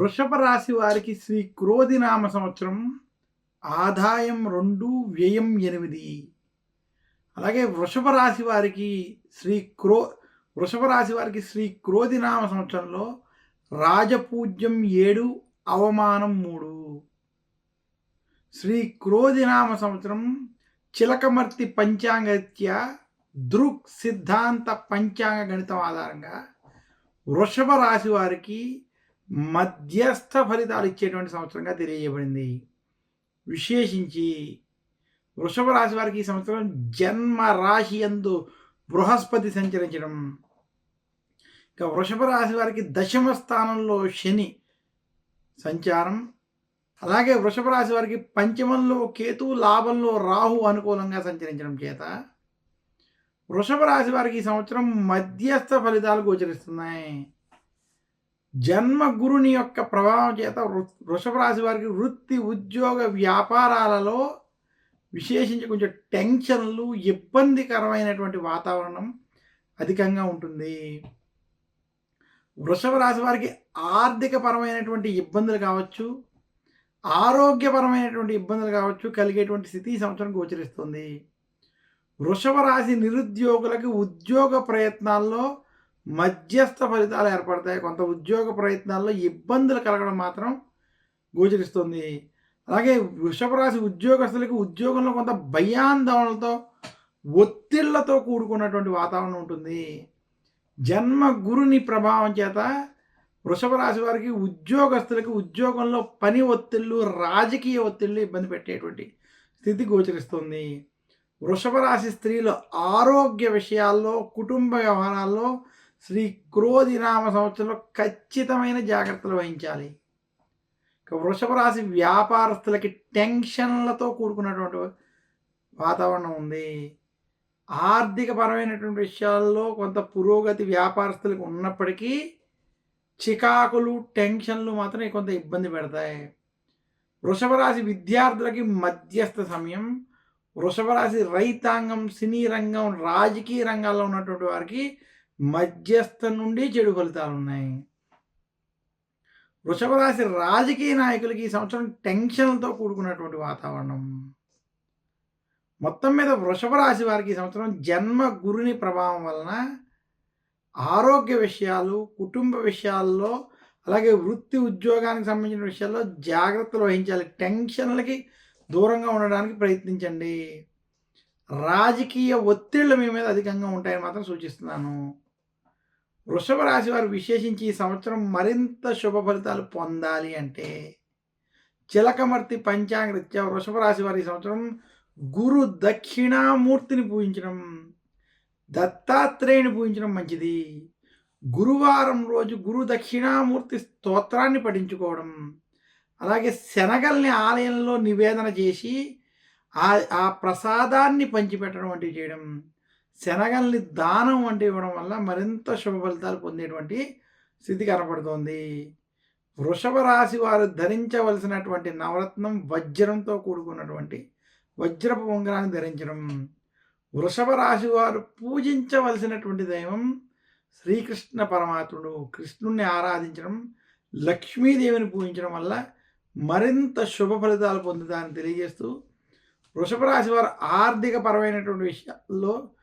వృషభ రాశి వారికి శ్రీ క్రోధినామ సంవత్సరం ఆదాయం 2, వ్యయం 8. అలాగే శ్రీ క్రో వృషభ రాశి వారికి శ్రీ క్రోధినామ సంవత్సరంలో రాజపూజ్యం 7, అవమానం 3. శ్రీ క్రోధినామ సంవత్సరం చిలకమర్తి పంచాంగరీత్యా దృక్ సిద్ధాంత పంచాంగ గణితం ఆధారంగా వృషభ రాశి వారికి మధ్యస్థ ఫలితాలు ఇచ్చేటువంటి సంవత్సరంగా తెలియజేయబడింది. విశేషించి వృషభ రాశి వారికి ఈ సంవత్సరం జన్మ రాశి యందు బృహస్పతి సంచరించడం, ఇక వృషభ రాశి వారికి దశమ స్థానంలో శని సంచారం, అలాగే వృషభ రాశి వారికి పంచమంలో కేతు, లాభంలో రాహు అనుకూలంగా సంచరించడం చేత వృషభ రాశి వారికి ఈ సంవత్సరం మధ్యస్థ ఫలితాలు గోచరిస్తున్నాయి. జన్మ గురుని యొక్క ప్రభావం చేత వృషభ రాశి వారికి వృత్తి, ఉద్యోగ, వ్యాపారాలలో విశేషించి కొంచెం టెన్షన్లు, ఇబ్బందికరమైనటువంటి వాతావరణం అధికంగా ఉంటుంది. వృషభ రాశి వారికి ఆర్థికపరమైనటువంటి ఇబ్బందులు కావచ్చు, ఆరోగ్యపరమైనటువంటి ఇబ్బందులు కావచ్చు కలిగేటువంటి స్థితి ఈ సంవత్సరం గోచరిస్తుంది. వృషభ రాశి నిరుద్యోగులకి ఉద్యోగ ప్రయత్నాల్లో మధ్యస్థ ఫలితాలు ఏర్పడతాయి. కొంత ఉద్యోగ ప్రయత్నాల్లో ఇబ్బందులు కలగడం మాత్రం గోచరిస్తుంది. అలాగే వృషభ రాశి ఉద్యోగస్తులకి ఉద్యోగంలో కొంత భయాందోళనలతో, ఒత్తిళ్లతో కూడుకున్నటువంటి వాతావరణం ఉంటుంది. జన్మ గురుని ప్రభావం చేత వృషభ రాశి వారికి ఉద్యోగస్తులకి ఉద్యోగంలో పని ఒత్తిళ్ళు, రాజకీయ ఒత్తిళ్ళు ఇబ్బంది పెట్టేటువంటి స్థితి గోచరిస్తుంది. వృషభ రాశి స్త్రీలు ఆరోగ్య విషయాల్లో, కుటుంబ వ్యవహారాల్లో శ్రీ క్రోధినామ సంవత్సరంలో ఖచ్చితమైన జాగ్రత్తలు వహించాలి. వృషభ రాశి వ్యాపారస్తులకి టెన్షన్లతో కూడుకున్నటువంటి వాతావరణం ఉంది. ఆర్థికపరమైనటువంటి విషయాల్లో కొంత పురోగతి వ్యాపారస్తులకు ఉన్నప్పటికీ చికాకులు, టెన్షన్లు మాత్రం కొంత ఇబ్బంది పెడతాయి. వృషభ రాశి విద్యార్థులకి మధ్యస్థ సమయం. వృషభ రాశి రైతాంగం, సినీ రంగం, రాజకీయ రంగాల్లో ఉన్నటువంటి వారికి మధ్యస్థ నుండి చెడు ఫలితాలు ఉన్నాయి. వృషభ రాశి రాజకీయ నాయకులకి ఈ సంవత్సరం టెన్షన్లతో కూడుకున్నటువంటి వాతావరణం. మొత్తం మీద వృషభ రాశి వారికి ఈ సంవత్సరం జన్మ గురుని ప్రభావం వలన ఆరోగ్య విషయాలు, కుటుంబ విషయాల్లో, అలాగే వృత్తి ఉద్యోగానికి సంబంధించిన విషయాల్లో జాగ్రత్తలు వహించాలి. టెన్షన్లకి దూరంగా ఉండడానికి ప్రయత్నించండి. రాజకీయ ఒత్తిళ్లు మీ మీద అధికంగా ఉంటాయని మాత్రం సూచిస్తున్నాను. వృషభ రాశి వారు విశేషించి ఈ సంవత్సరం మరింత శుభ ఫలితాలు పొందాలి అంటే చిలకమర్తి పంచాంగరీత్యా వృషభ రాశి వారి ఈ సంవత్సరం గురు దక్షిణామూర్తిని పూజించడం, దత్తాత్రేయుని పూజించడం మంచిది. గురువారం రోజు గురు దక్షిణామూర్తి స్తోత్రాన్ని పఠించుకోవడం, అలాగే శనగల్ని ఆలయంలో నివేదన చేసి ఆ ప్రసాదాన్ని పంచిపెట్టడం వంటివి చేయడం, శనగల్ని దానం వంటి ఇవ్వడం వల్ల మరింత శుభ ఫలితాలు పొందేటువంటి స్థితి కనపడుతోంది. వృషభ రాశి వారు ధరించవలసినటువంటి నవరత్నం వజ్రంతో కూడుకున్నటువంటి వజ్రపు ఉంగరాన్ని ధరించడం. వృషభ రాశి వారు పూజించవలసినటువంటి దైవం శ్రీకృష్ణ పరమాత్ముడు. కృష్ణుణ్ణి ఆరాధించడం, లక్ష్మీదేవిని పూజించడం వల్ల మరింత శుభ ఫలితాలు పొందుతారని తెలియజేస్తూ వృషభ రాశి వారు ఆర్థిక పరమైనటువంటి విషయాల్లో